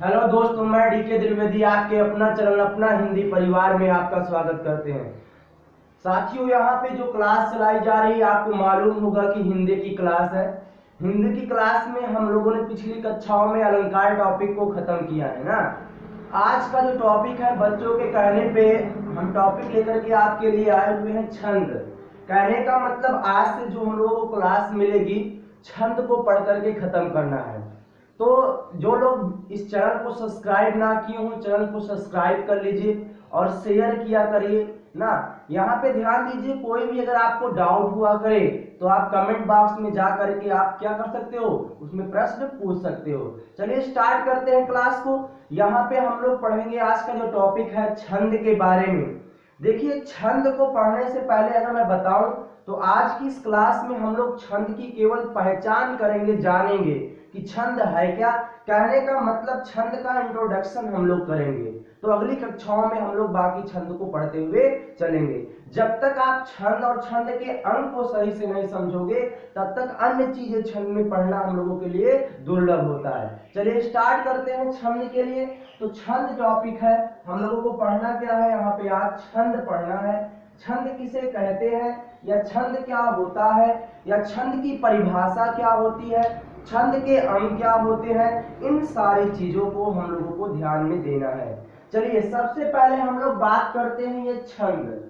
Hello दोस्तों, मैं DK Dwivedi आपके अपना चैनल अपना हिंदी परिवार में आपका स्वागत करते हैं। साथियों, यहाँ पे जो क्लास चलाई जा रही है आपको मालूम होगा कि हिंदी की क्लास है। हिंदी की क्लास में हम लोगों ने पिछली कक्षाओं में अलंकार टॉपिक को खत्म किया है ना। आज का जो टॉपिक है, बच्चों के कहने पे हम टॉपिक लेकर के आपके लिए आए हुए हैं छंद। कहने का मतलब आज से जो हम लोगों को क्लास मिलेगी, छंद को पढ़ करके खत्म करना है। तो जो लोग इस चैनल को सब्सक्राइब ना किए हो, चैनल को सब्सक्राइब कर लीजिए और शेयर किया करिए ना। यहाँ पे ध्यान दीजिए, कोई भी अगर आपको डाउट हुआ करे तो आप कमेंट बॉक्स में जा करके आप क्या कर सकते हो, उसमें प्रश्न पूछ सकते हो। चलिए स्टार्ट करते हैं क्लास को। यहाँ पे हम लोग पढ़ेंगे आज का जो टॉपिक है छंद के बारे में। देखिए, छंद को पढ़ने से पहले अगर मैं बताऊं तो आज की इस क्लास में हम लोग छंद की केवल पहचान करेंगे, जानेंगे कि छंद है क्या। कहने का मतलब छंद का इंट्रोडक्शन हम लोग करेंगे। तो अगली कक्षाओं में हम लोग बाकी छंद को पढ़ते हुए चलेंगे। जब तक आप छंद और छंद के अंक को सही से नहीं समझोगे तब तक अन्य चीजें छंद में पढ़ना हम लोगों के लिए दुर्लभ होता है। चलिए स्टार्ट करते हैं छंद के लिए। तो छंद टॉपिक है, हम लोगों को पढ़ना क्या है, यहाँ पे आज छंद पढ़ना है। छंद किसे कहते हैं, या छंद क्या होता है, या छंद की परिभाषा क्या होती है, छंद के अंग क्या होते हैं, इन सारी चीजों को हम लोगों को ध्यान में देना है। चलिए सबसे पहले हम लोग बात करते हैं ये छंद।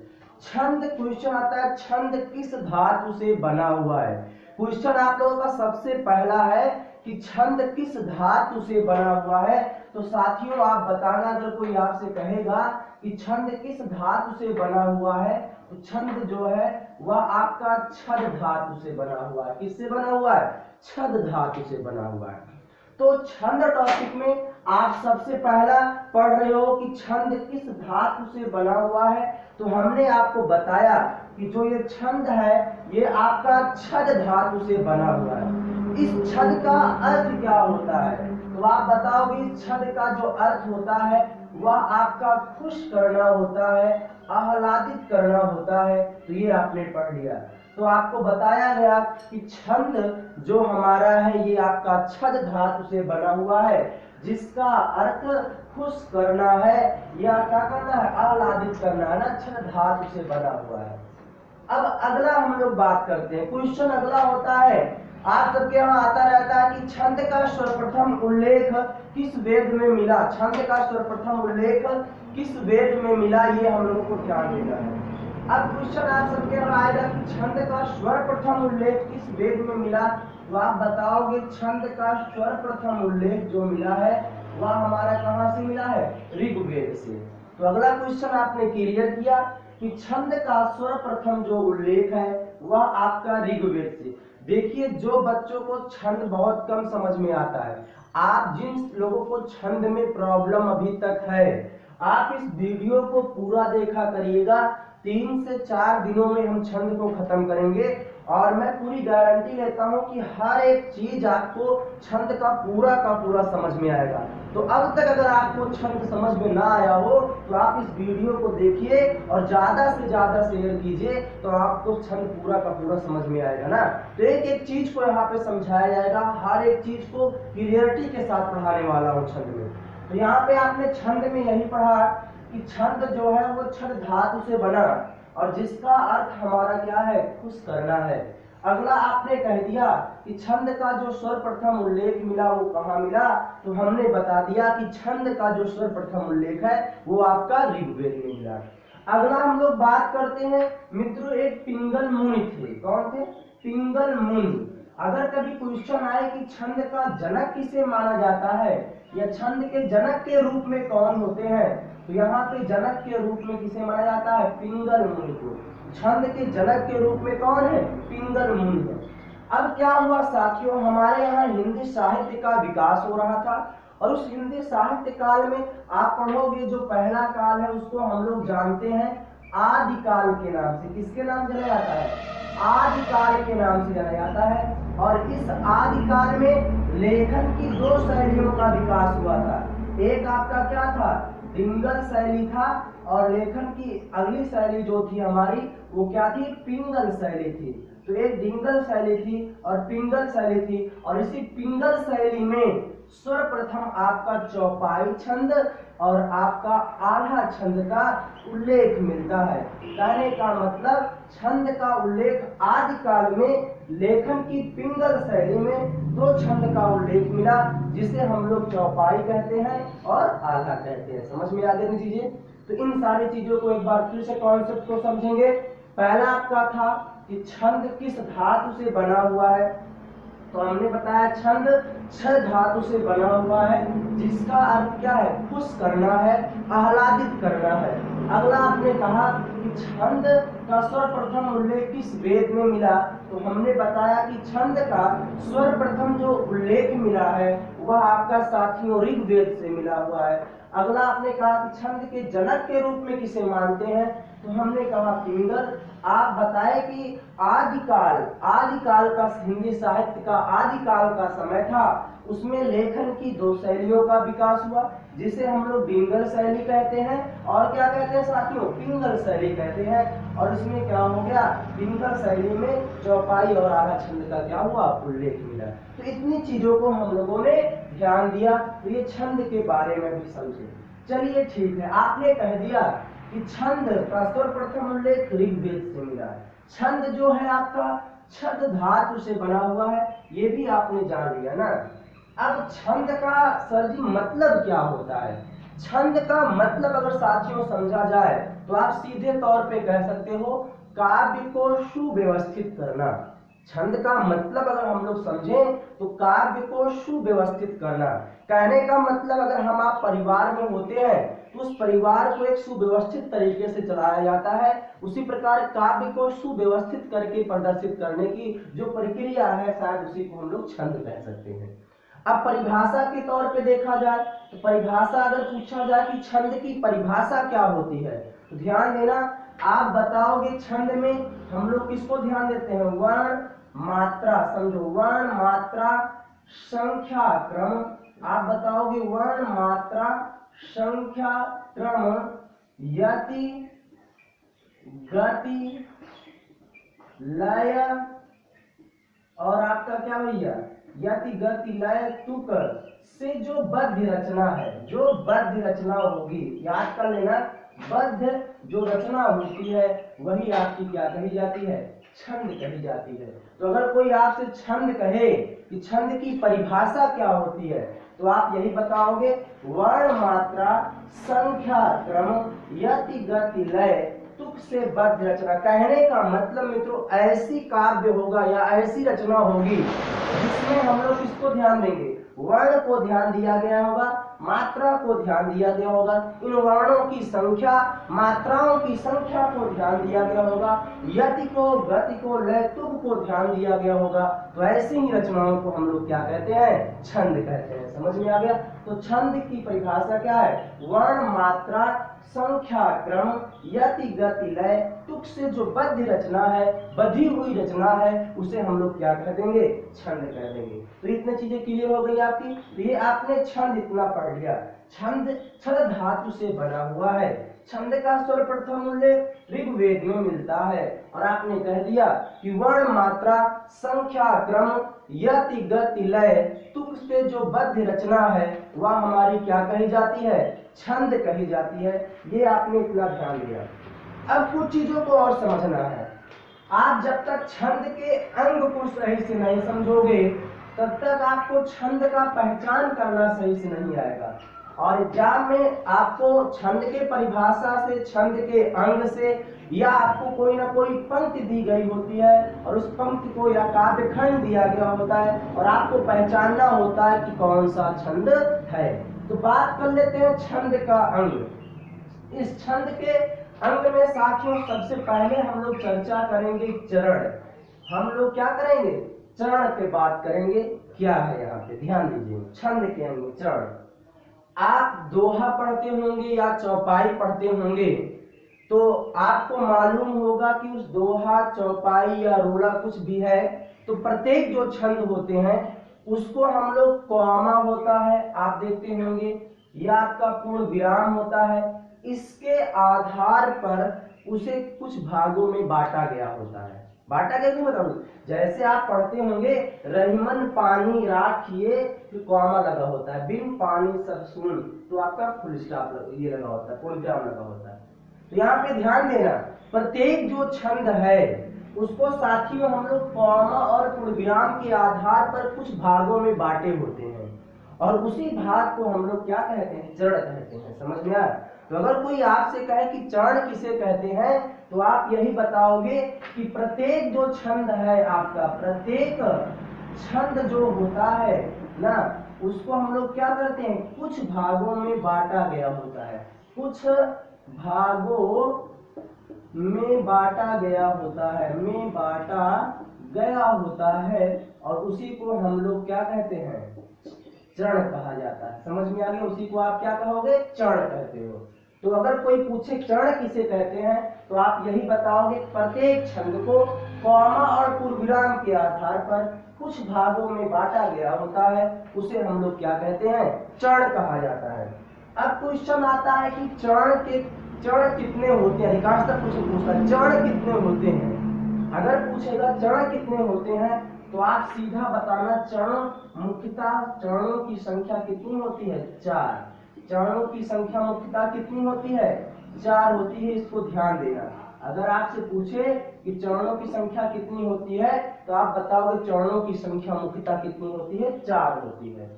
छंद क्वेश्चन आता है, छंद किस धातु से बना हुआ है। क्वेश्चन आप लोगों का सबसे पहला है कि छंद किस धातु से बना हुआ है। तो साथियों आप बताना, अगर कोई आपसे कहेगा कि छंद किस धातु से बना हुआ है, तो छंद जो है वह आपका छद धातु से बना हुआ है। किससे बना हुआ है? छद धातु से बना हुआ है। तो छंद टॉपिक में आप सबसे पहला पढ़ रहे हो कि छंद किस धातु से बना हुआ है। तो हमने आपको बताया कि जो ये छंद है ये आपका छद धातु से बना हुआ है। इस छद का अर्थ क्या होता है? तो आप बताओगे इस छद का जो अर्थ होता है वह आपका खुश करना होता है, आह्लादित करना होता है। तो ये आपने पढ़ लिया। तो आपको बताया गया कि छंद जो हमारा है ये आपका छद धातु से बना हुआ है, जिसका अर्थ खुश करना है या क्या करना है, आह्लादित करना है ना। छद धातु से बना हुआ है। अब अगला हम लोग बात करते हैं। क्वेश्चन अगला होता है, आप सबके यहाँ आता रहता है कि छंद का सर्वप्रथम उल्लेख किस वेद में मिला। छंद का सर्वप्रथम उल्लेख किस वेद में मिला, ये हम लोगों को ध्यान देना है। अब क्वेश्चन आप सबके यहाँ आएगा कि छंद का सर्वप्रथम उल्लेख किस वेद में मिला। तो आप बताओगे छंद का सर्वप्रथम उल्लेख जो मिला है वह हमारा कहाँ से मिला है? ऋग्वेद से। तो अगला क्वेश्चन आपने क्लियर किया कि छंद का सर्वप्रथम जो उल्लेख है वह आपका ऋग्वेद से। देखिए, जो बच्चों को छंद बहुत कम समझ में आता है, आप जिन लोगों को छंद में प्रॉब्लम अभी तक है, आप इस वीडियो को पूरा देखा करिएगा। 3 से 4 दिनों में हम छंद को खत्म करेंगे और मैं पूरी गारंटी लेता हूं कि हर एक चीज आपको छंद का पूरा समझ में आएगा। तो अब तक अगर आपको छंद समझ में ना आया हो तो आप इस वीडियो को देखिए और ज्यादा से ज्यादा शेयर कीजिए, तो आपको छंद का पूरा समझ में आएगा ना। तो एक एक चीज को यहाँ पे समझाया जाएगा, हर एक चीज को क्लियरिटी के साथ पढ़ाने वाला हूँ छंद में। तो यहाँ पे आपने छंद में यही पढ़ा कि छंद जो है वो छद धातु से बना और जिसका अर्थ हमारा क्या है? खुश करना है। अगला आपने कह दिया कि छंद का जो सर्वप्रथम उल्लेख मिला वो कहाँ मिला। तो हमने बता दिया कि छंद का जो सर्वप्रथम उल्लेख है वो आपका ऋग्वेद में मिला। अगला हम लोग बात करते हैं मित्रों, एक पिंगल मुनि थे। कौन थे? पिंगल मुनि। अगर कभी क्वेश्चन आए कि छंद का जनक किसे माना जाता है या छंद के जनक के रूप में कौन होते हैं, तो यहाँ पे जनक के रूप में किसे माना जाता है? पिंगल मुनि को। छंद के जनक के रूप में कौन है? पिंगल मुनि है। अब क्या हुआ साथियों, हमारे यहाँ हिंदी साहित्य का विकास हो रहा था और उस हिंदी साहित्य काल में आप पढ़ोगे जो पहला काल है उसको हम लोग जानते हैं आदिकाल के नाम से। किसके नाम जाना जाता है? आदिकाल के नाम से जाना जाता है। और इस आदिकाल में लेखन की 2 शैलियों का विकास हुआ था। एक आपका क्या था? डिंगल शैली था, और लेखन की अगली शैली जो थी हमारी वो क्या थी? पिंगल शैली थी। तो एक डिंगल शैली थी और पिंगल शैली थी, और इसी पिंगल शैली में सर्वप्रथम आपका चौपाई छंद और आपका आधा छंद का उल्लेख मिलता है। कहने का मतलब छंद का उल्लेख आदि काल में लेखन की पिंगल शैली में दो छंद का उल्लेख मिला, जिसे हम लोग चौपाई कहते हैं और आधा कहते हैं। समझ में आ गई चीजें? तो इन सारी चीजों को एक बार फिर से कॉन्सेप्ट को समझेंगे। पहला आपका था कि छंद किस धातु से बना हुआ है, तो हमने बताया छंद छह धातु से बना हुआ है, जिसका अर्थ क्या है? खुश करना है, आह्लादित करना है। अगला आपने कहा कि छंद का सर्वप्रथम उल्लेख किस वेद में मिला, तो हमने बताया कि छंद का सर्वप्रथम जो उल्लेख मिला है वह आपका साथियों ऋग्वेद से मिला हुआ है। अगला आपने कहा कि छंद के जनक के रूप में किसे मानते हैं, तो हमने कहा पिंगल। आप बताए कि आदिकाल का हिंदी साहित्य का आदिकाल का समय था, उसमें लेखन की दो शैलियों का विकास हुआ, जिसे हम लोग पिंगल शैली कहते हैं और क्या कहते हैं साथियों? पिंगल शैली कहते हैं। और इसमें क्या हो गया? पिंगल शैली में चौपाई और आधा छंद का क्या हुआ? उल्लेख मिला। तो इतनी चीजों को हम लोगों ने ध्यान दिया, तो ये छंद के बारे में भी समझे। चलिए ठीक है, आपने कह दिया कि छंद का सर्वप्रथम उल्लेख ऋग्वेद से मिला है। छंद जो है आपका छद धातु से बना हुआ है, ये भी आपने जान लिया ना। अब छंद का सर जी मतलब क्या होता है? छंद का मतलब अगर साथियों समझा जाए तो आप सीधे तौर पे कह सकते हो काव्य को सुव्यवस्थित करना। छंद का मतलब अगर हम लोग समझें तो काव्य को सुव्यवस्थित करना। कहने का मतलब अगर हम आप परिवार में होते हैं तो उस परिवार को एक सुव्यवस्थित तरीके से चलाया जाता है, उसी प्रकार काव्य को सुव्यवस्थित करके प्रदर्शित करने की जो प्रक्रिया है शायद उसी को हम लोग छंद कह सकते हैं। अब परिभाषा के तौर पे देखा जाए तो परिभाषा अगर पूछा जाए कि छंद की परिभाषा क्या होती है, तो ध्यान देना, आप बताओगे छंद में हम लोग किसको ध्यान देते हैं? वर्ण मात्रा, समझो, वर्ण मात्रा संख्या क्रम। आप बताओगे वर्ण मात्रा संख्या क्रम यति गति लय और आपका क्या भैया? यति गति लय तुक से जो बद्ध रचना है, जो बद्ध रचना होगी, याद कर लेना, बद्ध जो रचना होती है वही आपकी क्या कही जाती है? छंद कही जाती है। तो अगर कोई आपसे छंद कहे कि छंद की परिभाषा क्या होती है, तो आप यही बताओगे वर्ण मात्रा संख्या क्रम यति गति लय तुक से बद्ध रचना। कहने का मतलब मित्रों ऐसी काव्य होगा या ऐसी रचना होगी जिसमें हम लोग किसको ध्यान देंगे? वर्ण को ध्यान दिया गया होगा, मात्रा को ध्यान दिया गया होगा, इन वर्णों की संख्या मात्राओं की संख्या को ध्यान दिया गया होगा, यति को गति को लय तुक को ध्यान दिया गया होगा। तो ऐसी ही रचनाओं को हम लोग क्या कहते हैं? छंद कहते हैं। समझ में आ गया? तो छंद की परिभाषा क्या है? वर्ण मात्रा संख्या क्रम यति गति लय तुक से जो बद्ध रचना है, बधी हुई रचना है, उसे हम लोग क्या कह देंगे? छंद कह देंगे। तो इतनी चीजें क्लियर हो गई आपकी। तो ये आपने छंद इतना पढ़ लिया। छंद छद धातु से बना हुआ है। छंद का सर्वप्रथम उल्लेख ऋग्वेद में मिलता है और आपने कह दिया कि वर्ण मात्रा संख्या क्रम यति गति लय तुक से जो बद्ध रचना है वह हमारी क्या कही जाती है? छंद कही जाती है। ये आपने इतना ध्यान दिया। अब कुछ चीजों को और समझना है। आप जब तक छंद के अंग को सही से नहीं समझोगे तब तक आपको छंद का पहचान करना सही से नहीं आएगा। और एग्जाम में आपको छंद के परिभाषा से, छंद के अंग से, या आपको कोई ना कोई पंक्ति दी गई होती है और उस पंक्ति को या काव्य खंड दिया गया होता है और आपको पहचानना होता है कि कौन सा छंद है। तो बात कर लेते हैं छंद का अंग। इस छंद के अंग में साथियों सबसे पहले हम लोग चर्चा करेंगे चरण। हम लोग क्या करेंगे? चरण पे बात करेंगे। क्या है यहाँ पे? ध्यान दीजिए, छंद के अंग चरण। आप दोहा पढ़ते होंगे या चौपाई पढ़ते होंगे तो आपको मालूम होगा कि उस दोहा चौपाई या रोला कुछ भी है तो प्रत्येक जो छंद होते हैं उसको हम लोग कॉमा होता है, आप देखते होंगे, या आपका पूर्ण विराम होता है, इसके आधार पर उसे कुछ भागों में बांटा गया होता है। बांटा गया क्यों बताऊं? जैसे आप पढ़ते होंगे रहीमन पानी राखिए, फिर कॉमा लगा होता है, बिन पानी सब सुन, तो आपका फुल स्टॉप ये लगा होता है, पूर्ण विराम लगा होता है। तो यहाँ पे ध्यान देना, प्रत्येक जो छंद है उसको साथियों हम लोग कॉमा और पूर्ण विराम के आधार पर कुछ भागों में बांटे होते हैं, और उसी भाग को हम लोग क्या कहते हैं? चरण कहते हैं। समझ में आया? तो अगर कोई आपसे कहे कि चरण किसे कहते हैं, तो आप यही बताओगे कि प्रत्येक जो छंद है आपका, प्रत्येक छंद जो होता है ना, उसको हम लोग क्या करते हैं? कुछ भागों में बांटा गया होता है, कुछ भागों में बांटा गया होता है, में बांटा गया होता है, और उसी को हम लोग क्या कहते हैं? चरण कहा जाता है। समझ में आ गया? उसी को आप क्या कहोगे? चरण कहते हो। तो अगर कोई पूछे चरण किसे कहते हैं, तो आप यही बताओगे प्रत्येक छंद को कॉमा और पूर्ण विराम के आधार पर कुछ भागों में बांटा गया होता है, उसे हम लोग क्या कहते हैं? चरण कहा जाता है। अब क्वेश्चन आता है कि चरण कितने होते हैं? अधिकांशतः पूछता है चरण कितने होते हैं। अगर पूछेगा चरण कितने होते हैं, तो आप सीधा बताना चरण मुख्यतः चरणों की संख्या कितनी होती है? 4। चरणों की संख्या मुख्यतः कितनी होती है? 4 होती है। इसको ध्यान देना। अगर आपसे पूछे कि चरणों की संख्या कितनी होती है, तो आप बताओगे चरणों की संख्या मुख्यतः कितनी होती है? 4 होती है।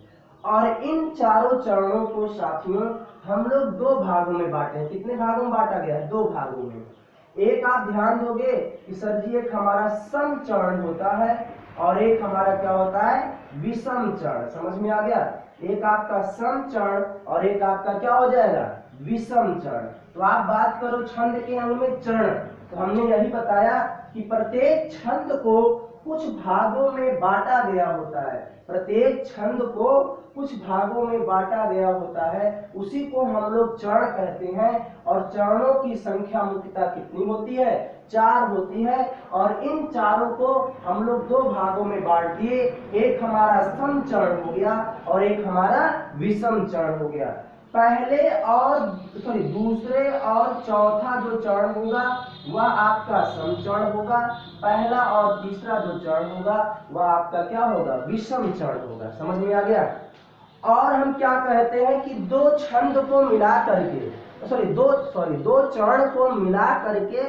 और इन चारों चरणों को साथियों हम लोग 2 भागों में बांटे हैं। कितने भागों में बांटा गया है? 2 भागों में। एक आप ध्यान दोगे कि सर जी एक हमारा सम चरण होता है और एक हमारा क्या होता है? विषम चरण। समझ में आ गया? एक आपका सम चरण और एक आपका क्या हो जाएगा? विषम चरण। तो आप बात करो छंद के अंग में चरण, तो हमने यही बताया कि प्रत्येक छंद को कुछ भागों में बांटा गया होता है, प्रत्येक छंद को कुछ भागों में बांटा गया होता है, उसी को हम लोग चरण कहते हैं। और चरणों की संख्या मुख्यतः कितनी होती है? 4 होती है। और इन चारों को हम लोग 2 भागों में बांट दिए, एक हमारा सम चरण हो गया और एक हमारा विषम चरण हो गया। दूसरे और चौथा जो चरण होगा वह आपका सम चरण होगा, पहला और तीसरा जो चरण होगा वह आपका क्या होगा? विषम चरण होगा। समझ में आ गया? और हम क्या कहते हैं कि 2 छंद को मिला करके दो चरण को मिला करके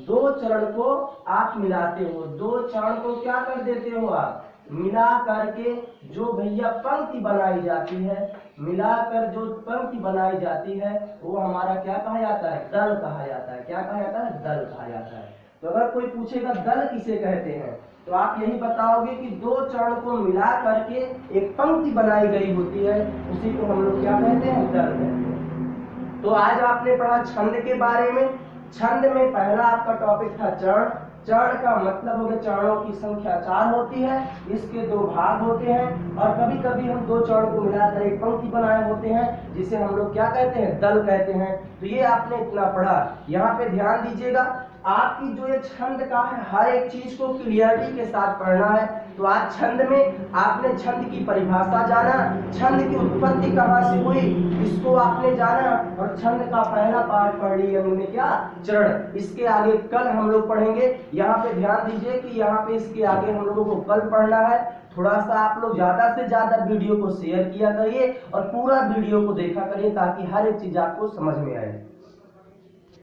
2 चरण को आप मिलाते हो, 2 चरण को क्या कर देते हो आप? मिला करके जो भैया पंक्ति बनाई जाती है, मिलाकर जो पंक्ति बनाई जाती है वो हमारा क्या कहा जाता है? दल कहा जाता है। क्या कहा जाता है? दल कहा जाता है। तो अगर कोई पूछेगा दल किसे कहते हैं, तो आप यही बताओगे कि 2 चरण को मिला करके एक पंक्ति बनाई गई होती है, उसी को हम लोग क्या कहते हैं? दल कहते हैं। तो आज आपने पढ़ा छंद के बारे में। छंद में पहला आपका टॉपिक था चरण। चरण का मतलब हो गया चरणों की संख्या 4 होती है, इसके 2 भाग होते हैं, और कभी कभी हम 2 चरण को मिलाकर एक पंक्ति बनाए होते हैं, जिसे हम लोग क्या कहते हैं? दल कहते हैं। तो ये आपने इतना पढ़ा। यहाँ पे ध्यान दीजिएगा, आपकी जो ये छंद का है हर एक चीज को क्लियरिटी के साथ पढ़ना है। तो आज छंद में आपने छंद की परिभाषा जाना, छंद की उत्पत्ति कहाँ से हुई इसको आपने जाना, और छंद का पहला पार्ट पढ़ लिया हमने क्या? चरण। इसके आगे कल हम लोग पढ़ेंगे। यहाँ पे ध्यान दीजिए कि यहाँ पे इसके आगे हम लोगों को कल पढ़ना है। थोड़ा सा आप लोग ज्यादा से ज्यादा वीडियो को शेयर किया करिए और पूरा वीडियो को देखा करिए, ताकि हर एक चीज आपको समझ में आए।